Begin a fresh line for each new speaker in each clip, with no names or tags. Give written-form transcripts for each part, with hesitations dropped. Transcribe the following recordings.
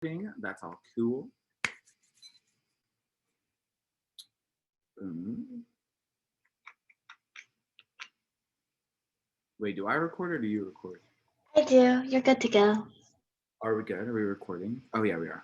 That's all cool. Mm. Wait, do I record or do you record?
I do. You're good to go.
Are we good? Are we recording? Oh yeah, we are.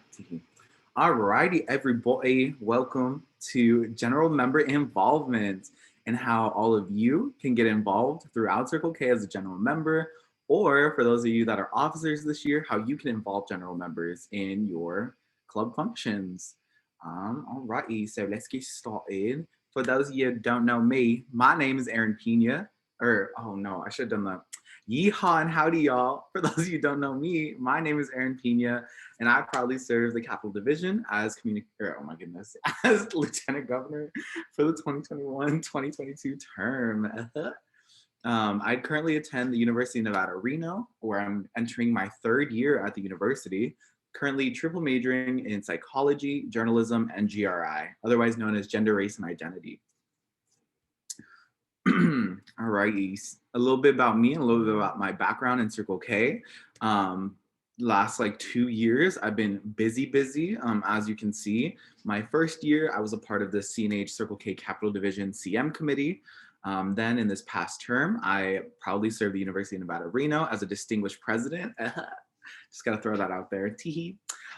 Alrighty, everybody. Welcome to General Member Involvement and how all of you can get involved throughout Circle K as a general member, or for those of you that are officers this year, how you can involve general members in your club functions. Alrighty, so let's get started. For those of you who don't know me, my name is Aaron Pena. Or, oh no, I should have done that. Yeehaw and howdy, y'all. For those of you who don't know me, my name is Aaron Pena, and I proudly serve the Capital Division as oh my goodness, as Lieutenant Governor for the 2021-2022 term. I currently attend the University of Nevada, Reno, where I'm entering my third year at the university, currently triple majoring in psychology, journalism, and GRI, otherwise known as gender, race, and identity. All righty, a little bit about me and a little bit about my background in Circle K. Last like 2 years, I've been busy. As you can see, my first year, I was a part of the CNH Circle K Capital Division CM committee. Then in this past term, I proudly served the University of Nevada, Reno as a distinguished president. Just gotta throw that out there, teehee.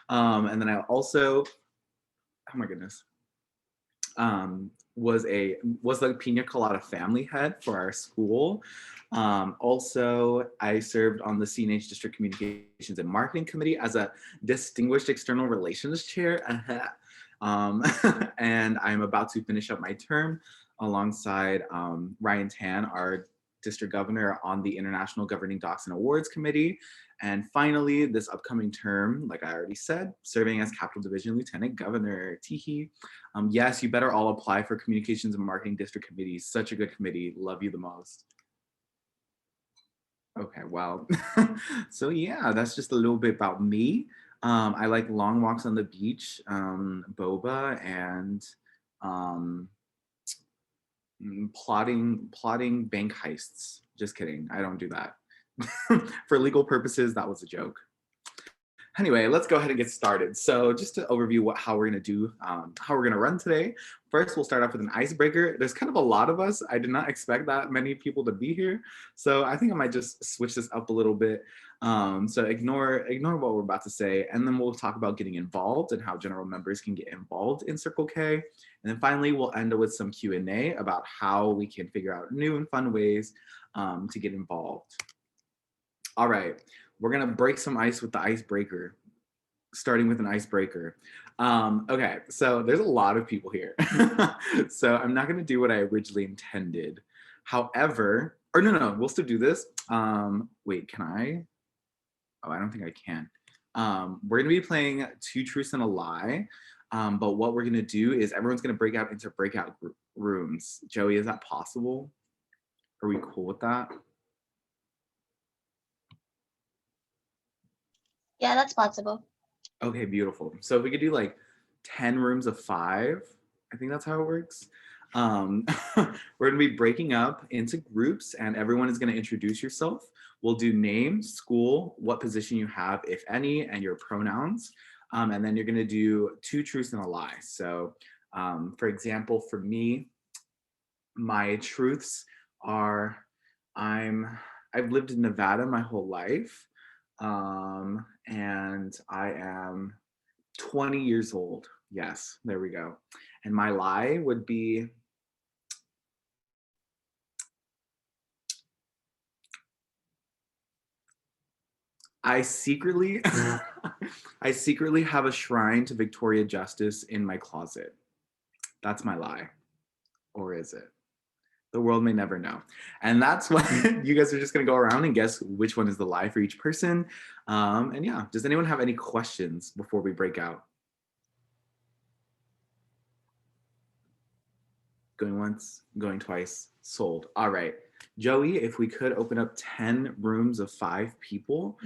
And then I also, oh my goodness, was the Pina Colada family head for our school. Also, I served on the CNH District Communications and Marketing Committee as a distinguished external relations chair. And I'm about to finish up my term alongside Ryan Tan, our district governor, on the International Governing Docs and Awards Committee. And finally, this upcoming term, like I already said, serving as Capital Division Lieutenant Governor. Teehee. Yes, you better all apply for Communications and Marketing District Committee. Such a good committee. Love you the most. Okay, well, so yeah, that's just a little bit about me. I like long walks on the beach, boba, and plotting bank heists. Just kidding. I don't do that. For legal purposes, that was a joke. Anyway, let's go ahead and get started. So just to overview how we're going to do, how we're going to run today. First, we'll start off with an icebreaker. There's kind of a lot of us. I did not expect that many people to be here. So I think I might just switch this up a little bit. So ignore what we're about to say. And then we'll talk about getting involved and how general members can get involved in Circle K. And then finally, we'll end with some Q&A about how we can figure out new and fun ways to get involved. All right. We're gonna break some ice with the icebreaker, starting with an icebreaker. Okay, so there's a lot of people here. So I'm not gonna do what I originally intended. However, or no, we'll still do this. Wait, can I? Oh, I don't think I can. We're gonna be playing Two Truths and a Lie. But what we're gonna do is everyone's gonna break out into breakout rooms. Joey, is that possible? Are we cool with that?
Yeah, that's possible.
Okay, beautiful. So if we could do like 10 rooms of 5, I think that's how it works. We're gonna be breaking up into groups and everyone is gonna introduce yourself. We'll do name, school, what position you have, if any, and your pronouns. And then you're gonna do 2 truths and a lie. So for example, for me, my truths are I've lived in Nevada my whole life. And I am 20 years old. Yes, there we go. And my lie would be I secretly I secretly have a shrine to Victoria Justice in my closet. That's my lie. Or is it? The world may never know. And that's why you guys are just gonna go around and guess which one is the lie for each person. And yeah, does anyone have any questions before we break out? Going once, going twice, sold. All right. Joey, if we could open up 10 rooms of 5 people,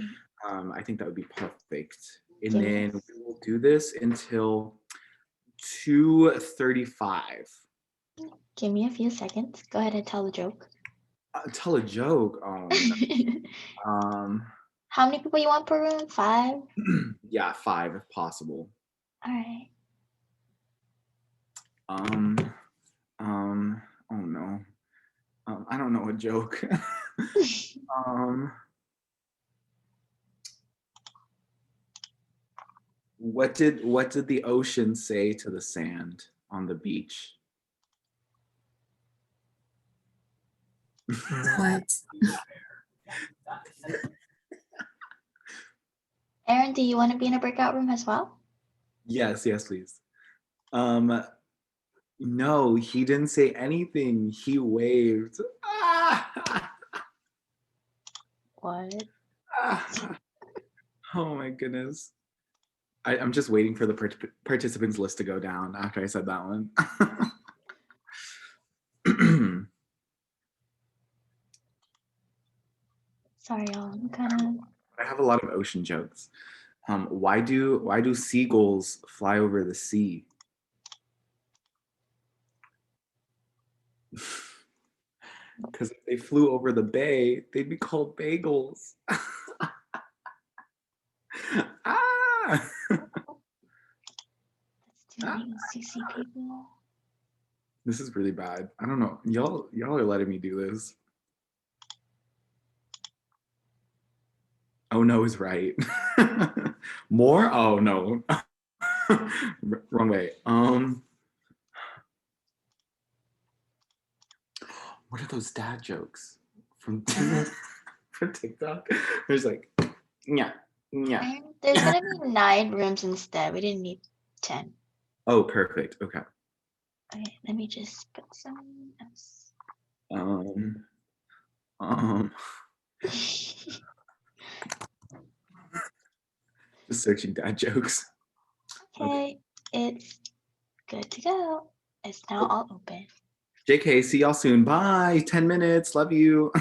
I think that would be perfect. And then we will do this until 2:35.
Give me a few seconds. Go ahead and tell the joke.
Tell a joke. No.
How many people you want per room? 5?
Yeah, 5 if possible.
All right.
Oh no. I don't know a joke. um, what did the ocean say to the sand on the beach?
What?
Aaron, do you want to be in a breakout room as well?
Yes, please. No, he didn't say anything. He waved.
What?
Oh my goodness. I'm just waiting for the participants list to go down after I said that one.
Sorry, y'all. I'm kind of.
I have a lot of ocean jokes. Why do seagulls fly over the sea? Because if they flew over the bay, they'd be called bagels. Ah!
That's too many CC people.
This is really bad. I don't know. Y'all are letting me do this. Oh no is right. More? Oh no. Wrong way. What are those dad jokes from from TikTok? There's like, yeah.
Aaron, there's gonna be 9 rooms instead. We didn't need 10.
Oh, perfect. Okay.
Okay, let me just put some else.
Um, just searching dad jokes.
Okay, it's good to go. It's now all open.
JK, see y'all soon. Bye. 10 minutes. Love you.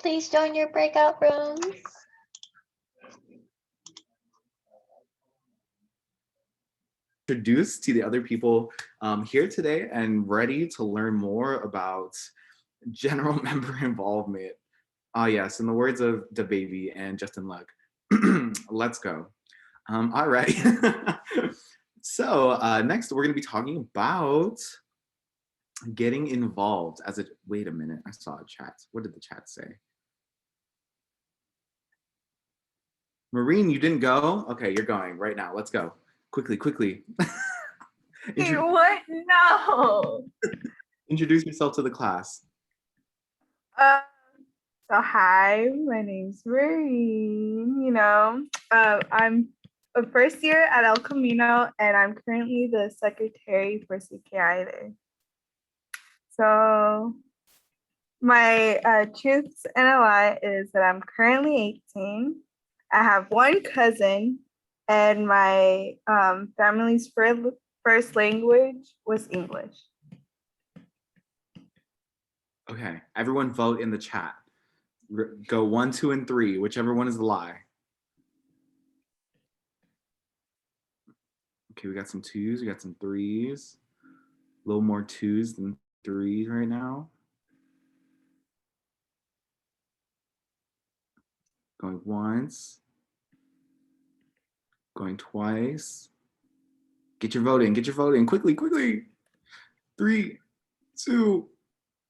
Please join your breakout rooms.
Introduced to the other people here today and ready to learn more about general member involvement. Yes, in the words of DaBaby and Justin Luck, let's go. All right. So next we're going to be talking about getting involved as a, wait a minute, I saw a chat. What did the chat say? Maureen, you didn't go? Okay, you're going right now. Let's go. Quickly.
Hey, what? No.
Introduce yourself to the class.
So hi, my name's Maureen. I'm a first year at El Camino, and I'm currently the secretary for CKI there. So my truths and a lie is that I'm currently 18. I have one cousin, and my family's first language was English.
Okay, everyone vote in the chat. Go 1, 2, and 3, whichever one is the lie. Okay, we got some 2s, we got some 3s. A little more 2s than 3s right now. Going once. Going twice. Get your vote in, quickly. 3, 2,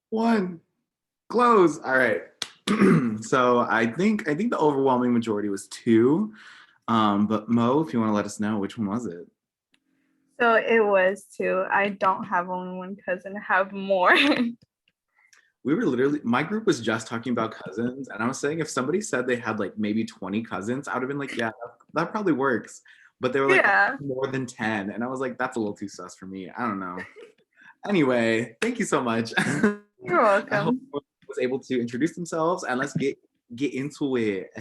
1, close. All right. So I think the overwhelming majority was 2. But Mo, if you want to let us know, which one was it?
So it was 2. I don't have only one cousin, I have more.
We were literally, my group was just talking about cousins, and I was saying if somebody said they had like maybe 20 cousins, I would have been like, yeah, that probably works. But they were like,
Yeah.
more than 10, and I was like, that's a little too sus for me. I don't know. Anyway, thank you so much.
You're
I hope
welcome.
everyone was able to introduce themselves, and let's get into it.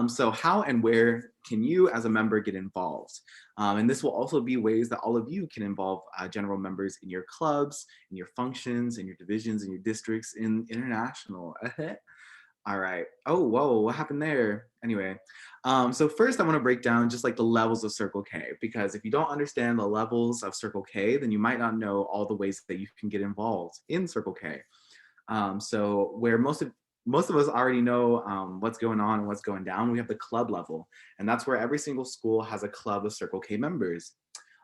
So how and where can you as a member get involved? And this will also be ways that all of you can involve general members in your clubs, in your functions, in your divisions, in your districts, in international. All right. Oh, whoa, what happened there? Anyway, so first I want to break down just like the levels of Circle K, because if you don't understand the levels of Circle K, then you might not know all the ways that you can get involved in Circle K. So where most of us already know what's going on and what's going down, we have the club level, and that's where every single school has a club of Circle K members.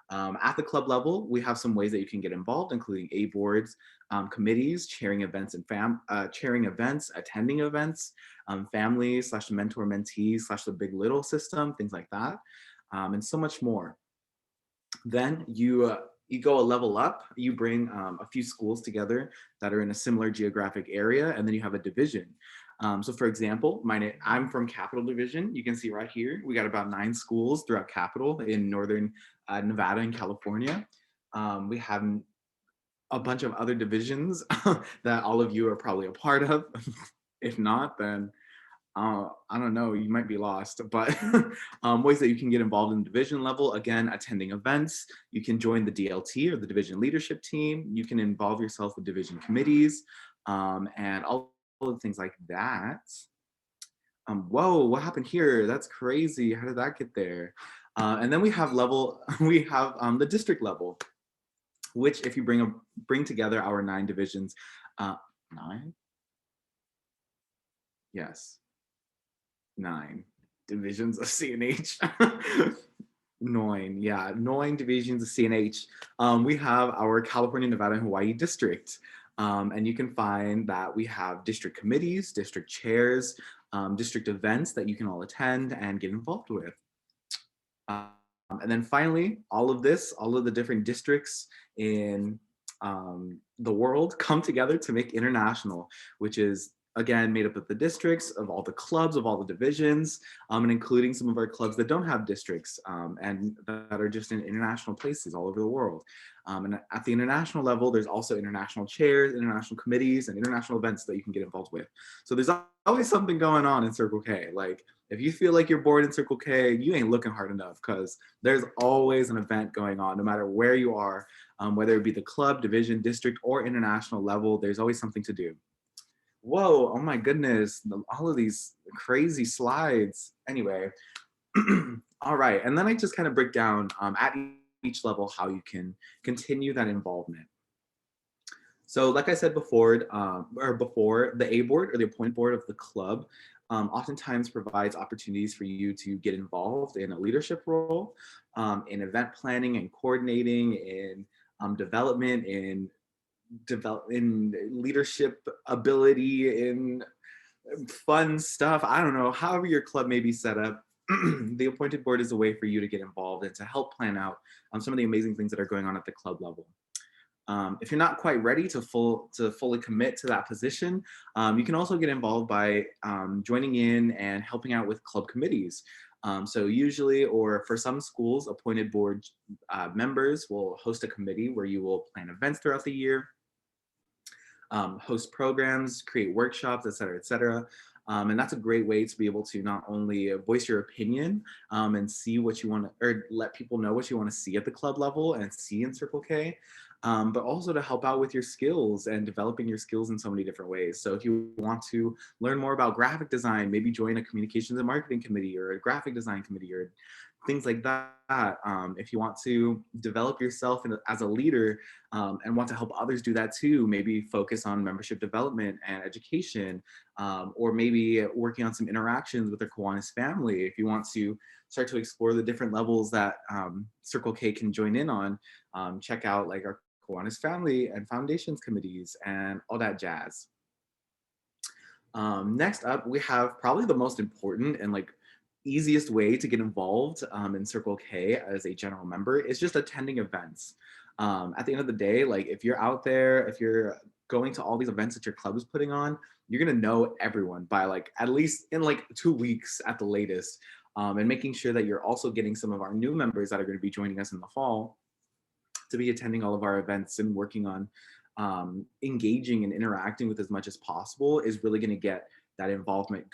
At the club level, we have some ways that you can get involved, including A boards, committees, chairing events chairing events, attending events, families / mentor mentees / the big little system, things like that, and so much more. Then you go a level up. You bring a few schools together that are in a similar geographic area, and then you have a division. So for example, I'm from Capital Division. You can see right here, we got about 9 schools throughout Capital in northern Nevada and California. We have a bunch of other divisions that all of you are probably a part of. If not, then I don't know, you might be lost, but ways that you can get involved in division level, again, attending events, you can join the DLT or the division leadership team, you can involve yourself with division committees, and all of the things like that. Whoa, what happened here? That's crazy. How did that get there? And then we have the district level, which if you bring together our 9 divisions, 9? Yes. 9 divisions of CNH. 9, yeah, 9 divisions of CNH. We have our California, Nevada, and Hawaii district. And you can find that we have district committees, district chairs, district events that you can all attend and get involved with. And then finally, all of the different districts in the world come together to make international, which is again made up of the districts, of all the clubs, of all the divisions, and including some of our clubs that don't have districts and that are just in international places all over the world. And at the international level, there's also international chairs, international committees, and international events that you can get involved with. So there's always something going on in Circle K. Like if you feel like you're bored in Circle K, you ain't looking hard enough, because there's always an event going on, no matter where you are, whether it be the club, division, district, or international level, there's always something to do. Whoa, oh my goodness, all of these crazy slides. Anyway, all right, and then I just kind of break down at each level how you can continue that involvement. So like I said before, the A board or the appointed board of the club oftentimes provides opportunities for you to get involved in a leadership role, in event planning and coordinating, in development, in leadership ability, in fun stuff. I don't know, however your club may be set up. The appointed board is a way for you to get involved and to help plan out some of the amazing things that are going on at the club level. If you're not quite ready to fully commit to that position, you can also get involved by joining in and helping out with club committees. So usually, or for some schools, appointed board members will host a committee where you will plan events throughout the year, host programs, create workshops, et cetera, et cetera. And that's a great way to be able to not only voice your opinion and see what you want to, or let people know what you want to see at the club level and see in Circle K, but also to help out with your skills and developing your skills in so many different ways. So if you want to learn more about graphic design, maybe join a communications and marketing committee or a graphic design committee or things like that. If you want to develop yourself as a leader and want to help others do that too, maybe focus on membership development and education, or maybe working on some interactions with the Kiwanis family. If you want to start to explore the different levels that Circle K can join in on, check out like our Kiwanis family and foundations committees and all that jazz. Next up, we have probably the most important and like easiest way to get involved in Circle K as a general member is just attending events. At the end of the day, like if you're out there, if you're going to all these events that your club is putting on, you're gonna know everyone by like at least in like 2 weeks at the latest, and making sure that you're also getting some of our new members that are going to be joining us in the fall to be attending all of our events and working on engaging and interacting with as much as possible is really going to get that involvement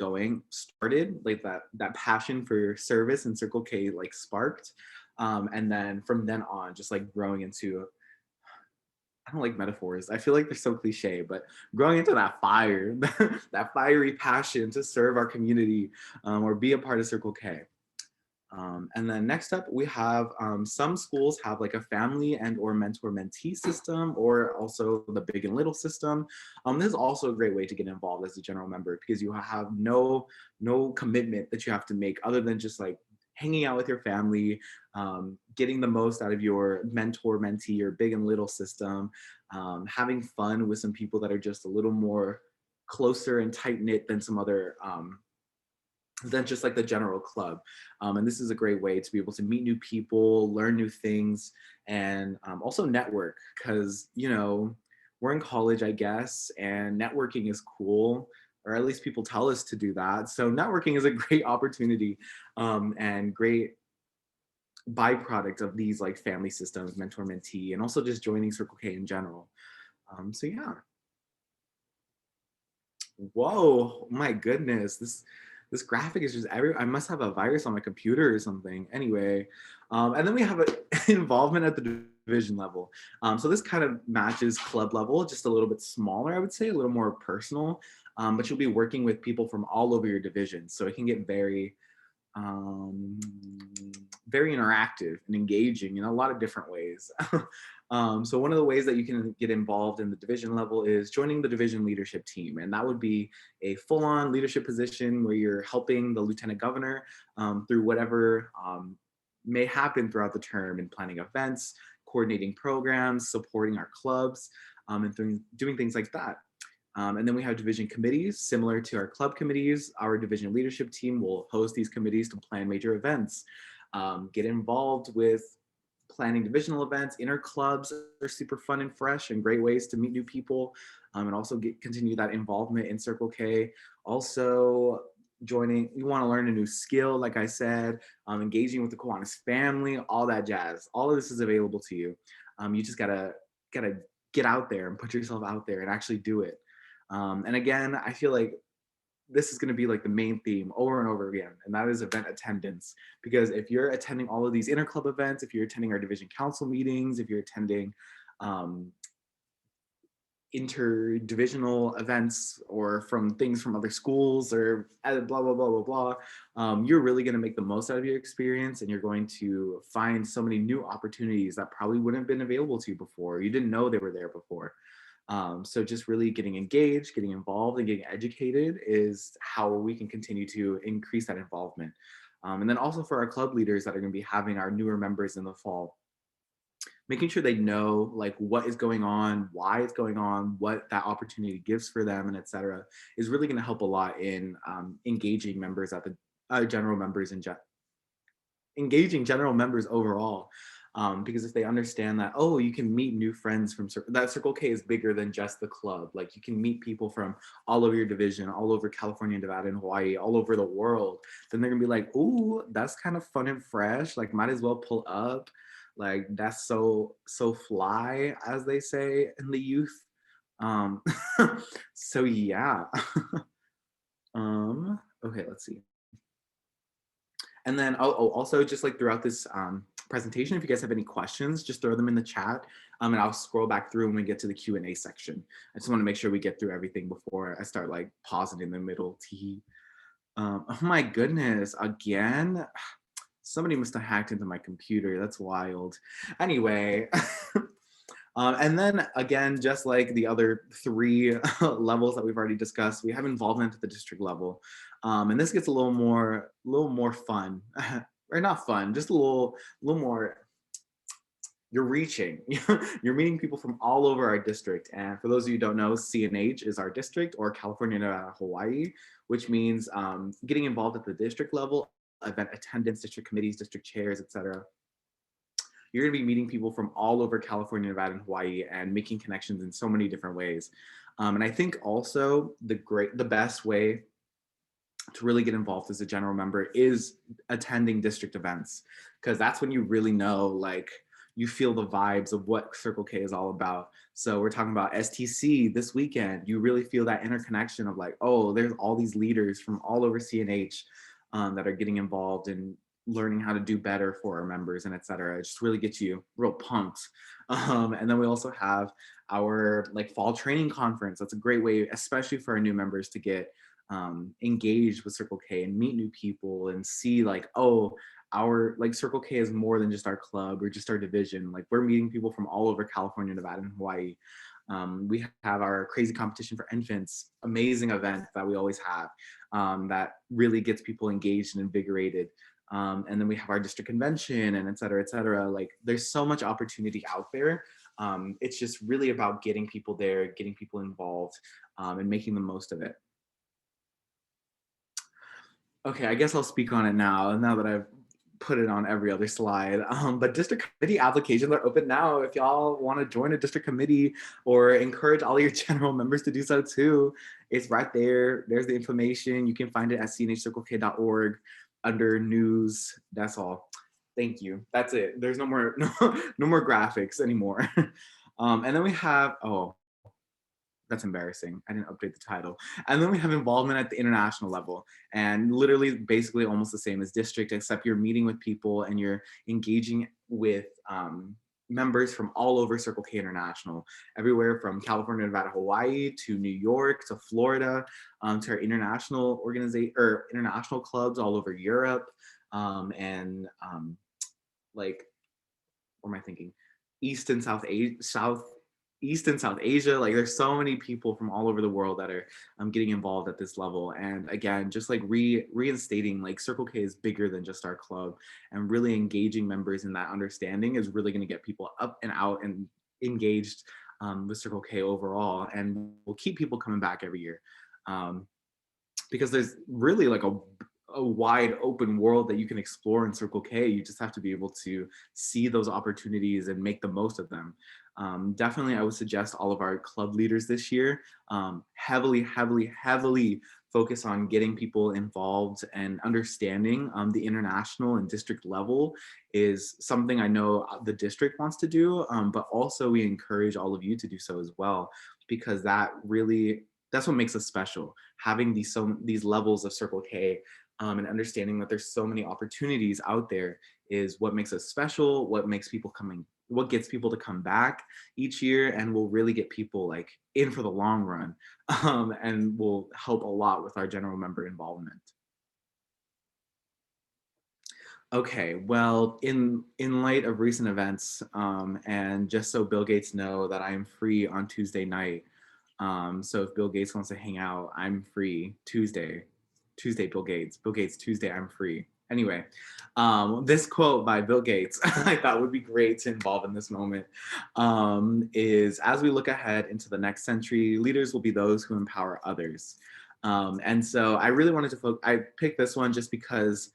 started, like that passion for service and Circle K like sparked, and then from then on just like growing into I don't like metaphors. I feel like they're so cliche, but growing into that fire, that fiery passion to serve our community or be a part of Circle K. And then next up, we have some schools have like a family and or mentor-mentee system, or also the big and little system. This is also a great way to get involved as a general member because you have no commitment that you have to make other than just like hanging out with your family, getting the most out of your mentor-mentee or big and little system, having fun with some people that are just a little more closer and tight-knit than some other than just like the general club. And this is a great way to be able to meet new people, learn new things, and also network because, you know, we're in college, I guess, and networking is cool, or at least people tell us to do that. So networking is a great opportunity and great byproduct of these like family systems, mentor mentee, and also just joining Circle K in general. So yeah. Whoa, my goodness, this graphic is just I must have a virus on my computer or something. Anyway, and then we have involvement at the division level. So this kind of matches club level, just a little bit smaller, I would say, a little more personal. But you'll be working with people from all over your division, so it can get very very interactive and engaging in a lot of different ways. So one of the ways that you can get involved in the division level is joining the division leadership team. And that would be a full-on leadership position where you're helping the lieutenant governor through whatever may happen throughout the term in planning events, coordinating programs, supporting our clubs, and doing things like that. And then we have division committees, similar to our club committees. Our division leadership team will host these committees to plan major events, get involved with planning divisional events. Inter clubs are super fun and fresh and great ways to meet new people, and also continue that involvement in Circle K. Also joining, you want to learn a new skill, like I said, engaging with the Kiwanis family, all that jazz. All of this is available to you. You just gotta get out there and put yourself out there and actually do it. And again, I feel like this is going to be like the main theme over and over again, and that is event attendance. Because if you're attending all of these interclub events, if you're attending our division council meetings, if you're attending interdivisional events or from things from other schools or blah, blah, blah, blah, blah, you're really going to make the most out of your experience, and you're going to find so many new opportunities that probably wouldn't have been available to you before. You didn't know they were there before. So just really getting engaged, getting involved, and getting educated is how we can continue to increase that involvement. And then also for our club leaders that are going to be having our newer members in the fall, making sure they know like what is going on, why it's going on, what that opportunity gives for them, and etc., is really going to help a lot in engaging members at the general members and engaging general members overall. Because if they understand that, oh, you can meet new friends from that Circle K is bigger than just the club. Like you can meet people from all over your division, all over California, Nevada, and Hawaii, all over the world. Then they're gonna be like, ooh, that's kind of fun and fresh. Like might as well pull up. Like that's so fly, as they say in the youth. So yeah. Okay, let's see. And then also just like throughout this presentation, if you guys have any questions, just throw them in the chat, and I'll scroll back through when we get to the Q&A section. I just want to make sure we get through everything before I start like pausing in the middle. Oh my goodness, again? Somebody must have hacked into my computer. That's wild. Anyway. And then again, just like the other three levels that we've already discussed, we have involvement at the district level. And this gets a little more fun, or not fun, just a little more, you're reaching, you're meeting people from all over our district. And for those of you who don't know, CNH is our district, or California, Nevada, Hawaii, which means getting involved at the district level, event attendance, district committees, district chairs, etc. You're going to be meeting people from all over California, Nevada, and Hawaii, and making connections in so many different ways. And I think also the best way to really get involved as a general member is attending district events, because that's when you really know, like, you feel the vibes of what Circle K is all about. So we're talking about STC this weekend. You really feel that interconnection of like, oh, there's all these leaders from all over CNH that are getting involved in learning how to do better for our members and et cetera. It just really gets you real pumped. And then we also have our like fall training conference. That's a great way, especially for our new members, to get engaged with Circle K and meet new people and see like, oh, our like Circle K is more than just our club or just our division. Like we're meeting people from all over California, Nevada, and Hawaii. We have our crazy competition for infants, amazing event that we always have that really gets people engaged and invigorated. And then we have our district convention and et cetera, et cetera. Like there's so much opportunity out there. It's just really about getting people there, getting people involved, and making the most of it. Okay, I guess I'll speak on it now that I've put it on every other slide. But district committee applications are open now. If y'all want to join a district committee or encourage all your general members to do so too, it's right there. There's the information. You can find it at cnhcirclek.org under news. That's all. Thank you. That's it. There's no more graphics anymore. And then we have, oh, that's embarrassing. I didn't update the title. And then we have involvement at the international level, and literally basically almost the same as district, except you're meeting with people and you're engaging with members from all over Circle K International, everywhere from California, Nevada, Hawaii to New York to Florida, to our international organization or international clubs all over Europe, and like, what am I thinking? East and South Asia. Like there's so many people from all over the world that are getting involved at this level. And again, just like reinstating like Circle K is bigger than just our club, and really engaging members in that understanding is really going to get people up and out and engaged with Circle K overall, and will keep people coming back every year, because there's really like a wide open world that you can explore in Circle K. You just have to be able to see those opportunities and make the most of them. Definitely, I would suggest all of our club leaders this year heavily focus on getting people involved and understanding the international and district level is something I know the district wants to do, but also we encourage all of you to do so as well, because that's what makes us special. Having these levels of Circle K and understanding that there's so many opportunities out there is what makes us special, what gets people to come back each year, and will really get people like in for the long run, and will help a lot with our general member involvement. Okay, well, in light of recent events, and just so Bill Gates know that I'm free on Tuesday night, so if Bill Gates wants to hang out, I'm free Tuesday, Bill Gates, Tuesday, I'm free. Anyway, this quote by Bill Gates I thought would be great to involve in this moment, is, as we look ahead into the next century, leaders will be those who empower others. And so I really wanted to I picked this one just because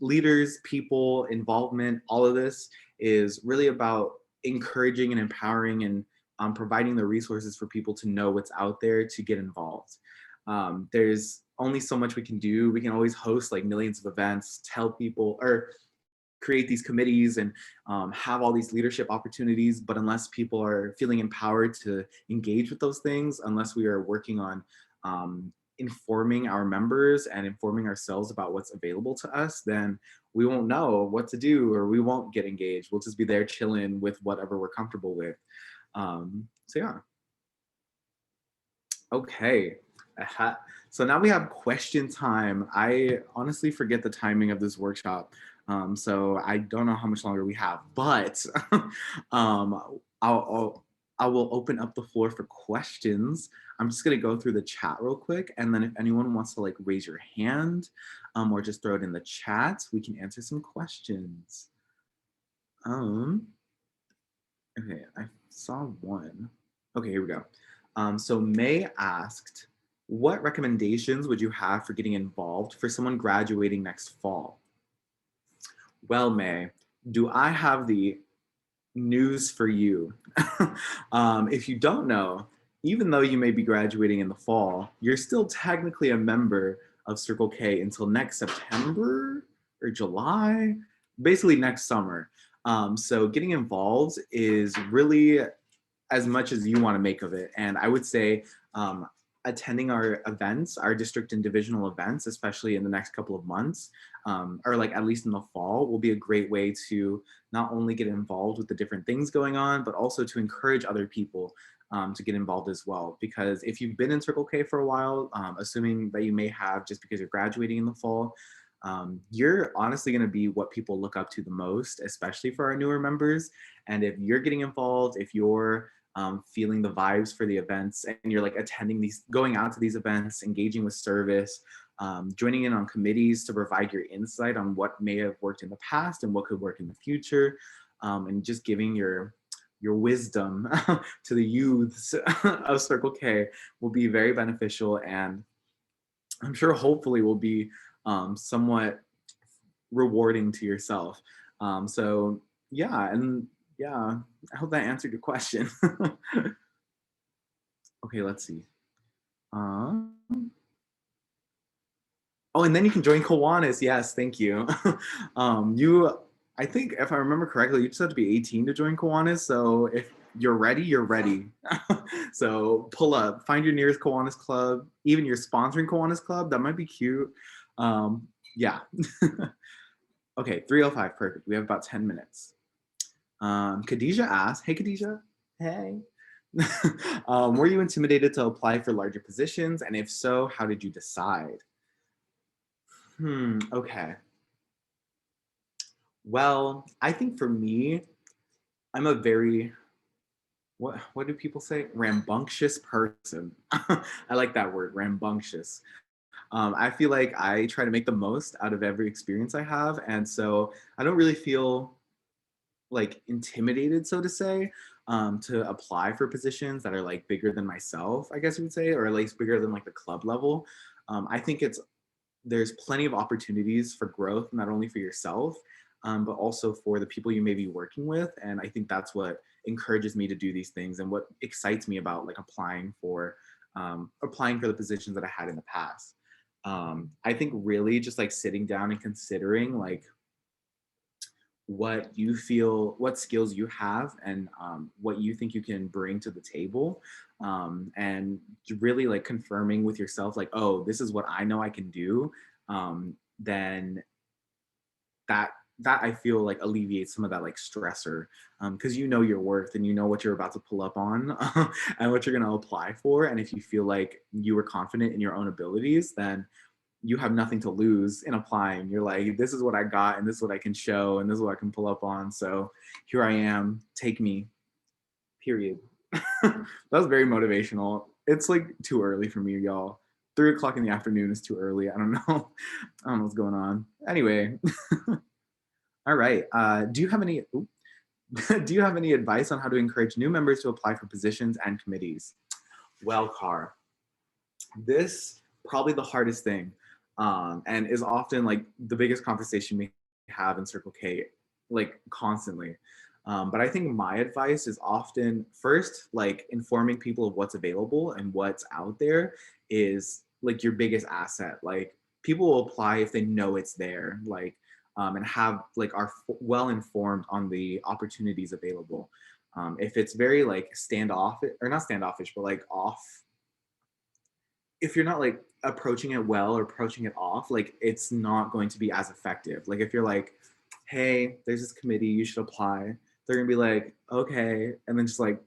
leaders, people, involvement, all of this is really about encouraging and empowering and providing the resources for people to know what's out there to get involved. There's only so much we can do. We can always host like millions of events, tell people, or create these committees and have all these leadership opportunities, but unless people are feeling empowered to engage with those things, unless we are working on informing our members and informing ourselves about what's available to us, then we won't know what to do, or we won't get engaged. We'll just be there chilling with whatever we're comfortable with. So yeah. Okay. So now we have question time. I honestly forget the timing of this workshop, so I don't know how much longer we have, but I will open up the floor for questions. I'm just gonna go through the chat real quick, and then if anyone wants to like raise your hand or just throw it in the chat, we can answer some questions. Okay, I saw one. Okay, here we go. So May asked, what recommendations would you have for getting involved for someone graduating next fall? Well, May, do I have the news for you? If you don't know, even though you may be graduating in the fall, you're still technically a member of Circle K until next September or July, basically next summer. So getting involved is really as much as you want to make of it. And I would say attending our events, our district and divisional events, especially in the next couple of months, or like at least in the fall, will be a great way to not only get involved with the different things going on, but also to encourage other people to get involved as well. Because if you've been in Circle K for a while, assuming that you may have just because you're graduating in the fall, you're honestly going to be what people look up to the most, especially for our newer members. And if you're getting involved, if you're feeling the vibes for the events and you're like attending these, going out to these events, engaging with service, joining in on committees to provide your insight on what may have worked in the past and what could work in the future, and just giving your wisdom to the youths of Circle K will be very beneficial, and I'm sure hopefully will be somewhat rewarding to yourself. So yeah, and yeah, I hope that answered your question. Okay, let's see. Oh, and then you can join Kiwanis. Yes, thank you. I think if I remember correctly, you just have to be 18 to join Kiwanis. So if you're ready, you're ready. So pull up, find your nearest Kiwanis club, even your sponsoring Kiwanis club. That might be cute. Yeah. Okay, 3:05, perfect. We have about 10 minutes. Khadijah asked, hey Khadijah, hey. Were you intimidated to apply for larger positions? And if so, how did you decide? Okay. Well, I think for me, I'm a very, what do people say? Rambunctious person. I like that word, rambunctious. I feel like I try to make the most out of every experience I have. And so I don't really feel like intimidated, so to say, to apply for positions that are like bigger than myself, I guess you would say, or at least bigger than like the club level. I think there's plenty of opportunities for growth, not only for yourself, but also for the people you may be working with. And I think that's what encourages me to do these things and what excites me about like applying for the positions that I had in the past. I think really just like sitting down and considering like what you feel, what skills you have, and what you think you can bring to the table, and really like confirming with yourself like, oh, this is what I know I can do, then that I feel like alleviates some of that like stressor, because you know your worth and you know what you're about to pull up on and what you're going to apply for. And if you feel like you were confident in your own abilities, then you have nothing to lose in applying. You're like, this is what I got and this is what I can show and this is what I can pull up on. So here I am, take me, period. That was very motivational. It's like too early for me, y'all. 3 o'clock in the afternoon is too early. I don't know. I don't know what's going on. Anyway. All right. Do you have any advice on how to encourage new members to apply for positions and committees? Well, Car, this probably the hardest thing, and is often like the biggest conversation we have in Circle K, like constantly. But I think my advice is often first, like informing people of what's available and what's out there is like your biggest asset. Like people will apply if they know it's there, like, and have like are well informed on the opportunities available. If it's very like standoffish, or not standoffish, but like off, if you're not like approaching it well or approaching it off, like it's not going to be as effective. Like if you're like, hey, there's this committee, you should apply, they're gonna be like, okay, and then just like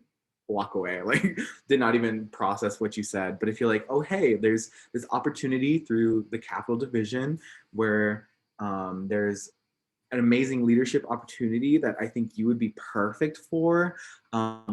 walk away, like did not even process what you said. But if you're like, oh hey, there's this opportunity through the Capital Division where there's an amazing leadership opportunity that I think you would be perfect for.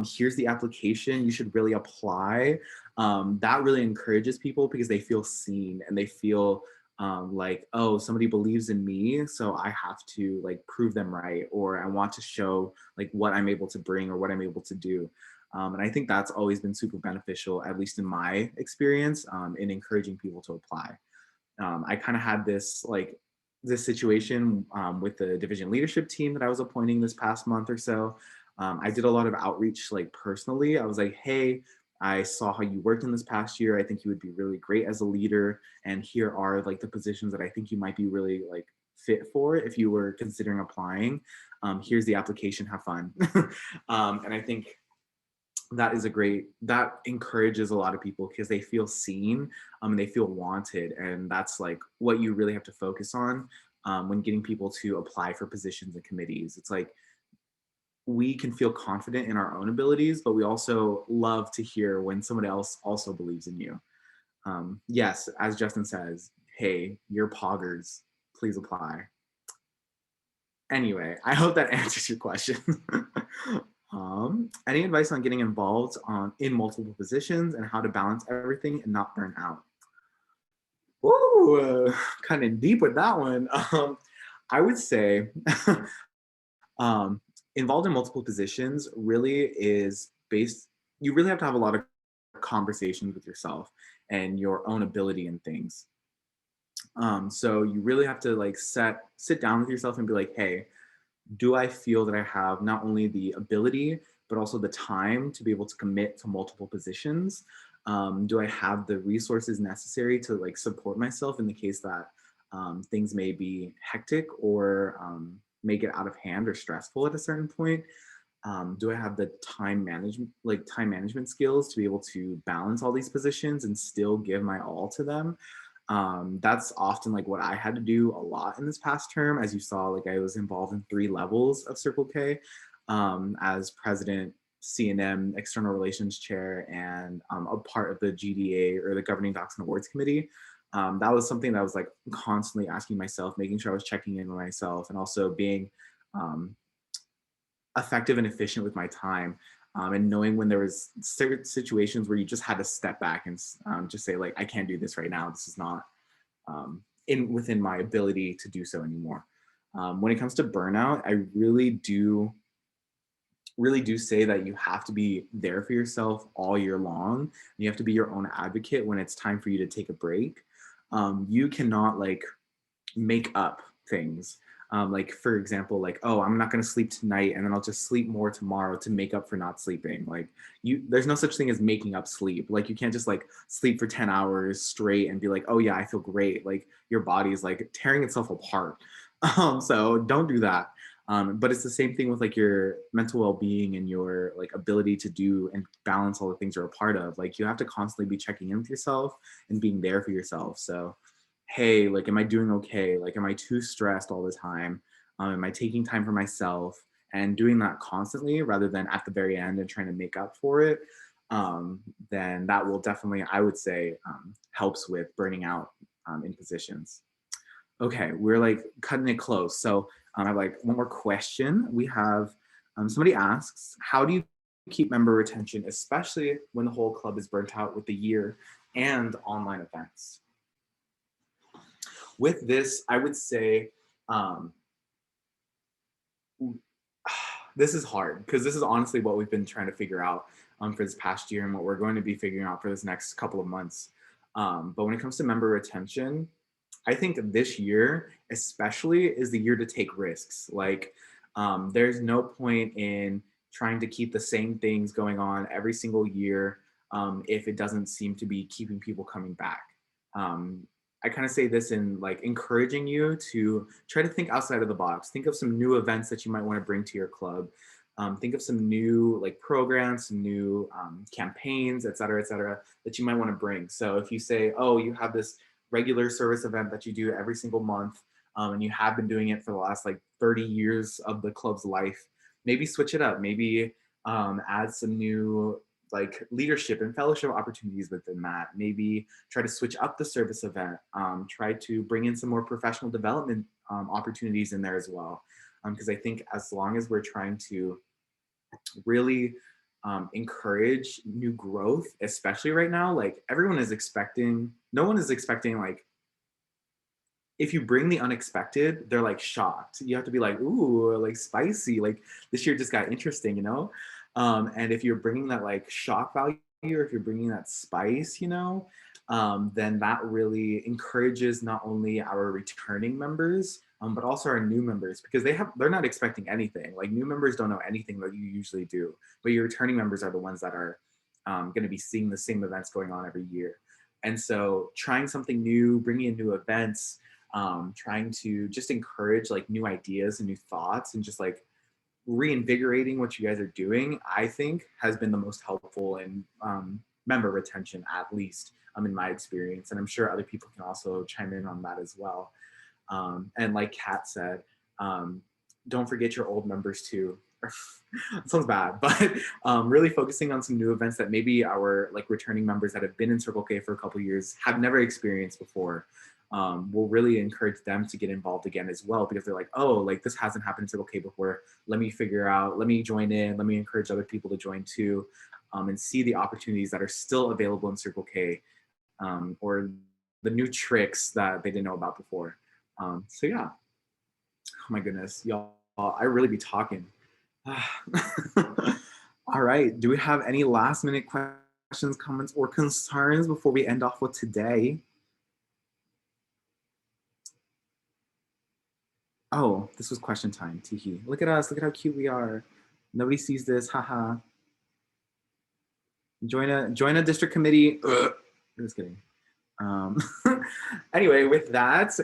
Here's the application. You should really apply. That really encourages people because they feel seen and they feel like, oh, somebody believes in me, so I have to like prove them right, or I want to show like what I'm able to bring or what I'm able to do. And I think that's always been super beneficial, at least in my experience, in encouraging people to apply. I kind of had this situation with the division leadership team that I was appointing this past month or so. I did a lot of outreach like personally. I was like, hey, I saw how you worked in this past year. I think you would be really great as a leader. And here are like the positions that I think you might be really like fit for if you were considering applying. Here's the application, have fun. And I think that encourages a lot of people because they feel seen, and they feel wanted. And that's like what you really have to focus on when getting people to apply for positions and committees. It's like, we can feel confident in our own abilities, but we also love to hear when somebody else also believes in you. Yes, as Justin says, hey, you're poggers, please apply. Anyway, I hope that answers your question. Any advice on getting involved in multiple positions and how to balance everything and not burn out? Ooh, kind of deep with that one. I would say um, involved in multiple positions really is based, you really have to have a lot of conversations with yourself and your own ability in things. So you really have to like sit down with yourself and be like, hey, do I feel that I have not only the ability, but also the time to be able to commit to multiple positions? Do I have the resources necessary to like support myself in the case that things may be hectic or may get out of hand or stressful at a certain point? Do I have the time management skills to be able to balance all these positions and still give my all to them? That's often like what I had to do a lot in this past term. As you saw, like I was involved in 3 levels of Circle K as president, CNM, external relations chair, and a part of the GDA, or the Governing Docs and Awards Committee. That was something that I was like constantly asking myself, making sure I was checking in with myself, and also being effective and efficient with my time, and knowing when there was certain situations where you just had to step back and just say like, I can't do this right now. This is not within my ability to do so anymore. When it comes to burnout, I really do say that you have to be there for yourself all year long. You have to be your own advocate when it's time for you to take a break. You cannot like make up things. Like for example, like, oh, I'm not going to sleep tonight and then I'll just sleep more tomorrow to make up for not sleeping. Like there's no such thing as making up sleep. Like you can't just like sleep for 10 hours straight and be like, oh yeah, I feel great. Like your body is like tearing itself apart. So don't do that. But it's the same thing with like your mental well-being and your like ability to do and balance all the things you're a part of. Like you have to constantly be checking in with yourself and being there for yourself. So hey, like, am I doing okay? Like, am I too stressed all the time? Am I taking time for myself? And doing that constantly rather than at the very end and trying to make up for it, then that will definitely, I would say, helps with burning out in positions. Okay, we're like cutting it close. So I have like one more question. We have somebody asks, how do you keep member retention, especially when the whole club is burnt out with the year and online events? With this, I would say this is hard because this is honestly what we've been trying to figure out for this past year and what we're going to be figuring out for this next couple of months. But when it comes to member retention, I think this year especially is the year to take risks. Like there's no point in trying to keep the same things going on every single year if it doesn't seem to be keeping people coming back. I kind of say this in like encouraging you to try to think outside of the box. Think of some new events that you might want to bring to your club. Think of some new like programs, some new campaigns, et cetera, that you might want to bring. So if you say, oh, you have this regular service event that you do every single month, and you have been doing it for the last like 30 years of the club's life, maybe switch it up. Maybe add some new like leadership and fellowship opportunities within that. Maybe try to switch up the service event. Try to bring in some more professional development opportunities in there as well. Because I think as long as we're trying to really encourage new growth, especially right now, like no one is expecting like, if you bring the unexpected, they're like shocked. You have to be like, ooh, like spicy. Like this year just got interesting, you know? And if you're bringing that like shock value, or if you're bringing that spice, you know, then that really encourages not only our returning members, but also our new members, because they're not expecting anything. Like new members don't know anything that you usually do, but your returning members are the ones that are going to be seeing the same events going on every year. And so trying something new, bringing in new events, trying to just encourage like new ideas and new thoughts, and just like reinvigorating what you guys are doing, I think has been the most helpful in member retention, at least in my experience. And I'm sure other people can also chime in on that as well. And like Kat said, don't forget your old members too. It sounds bad, but really focusing on some new events that maybe our like returning members that have been in Circle K for a couple of years have never experienced before. Will really encourage them to get involved again as well, because they're like, oh, like this hasn't happened in Circle K before. Let me figure out, let me join in, let me encourage other people to join too, and see the opportunities that are still available in Circle K, or the new tricks that they didn't know about before. So yeah, oh my goodness, y'all, I really be talking. All right, do we have any last minute questions, comments, or concerns before we end off with today? Oh, this was question time, teehee. Look at us, look at how cute we are. Nobody sees this, haha. Join a district committee. Ugh. Just kidding. Anyway, with that,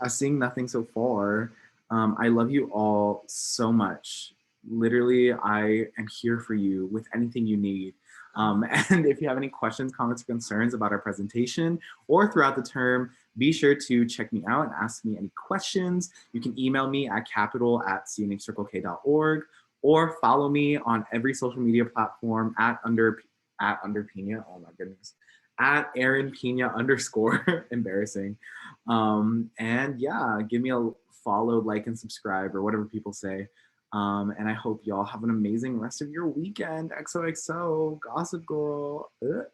I'm seeing nothing so far. I love you all so much. Literally, I am here for you with anything you need. And if you have any questions, comments, or concerns about our presentation or throughout the term, be sure to check me out and ask me any questions. You can email me at capital@cnhcirclek.org or follow me on every social media platform at under Pina. Oh my goodness. At Aaron Pina _ embarrassing. And yeah, give me a follow, like, and subscribe, or whatever people say. And I hope y'all have an amazing rest of your weekend. XOXO, Gossip Girl. Ugh.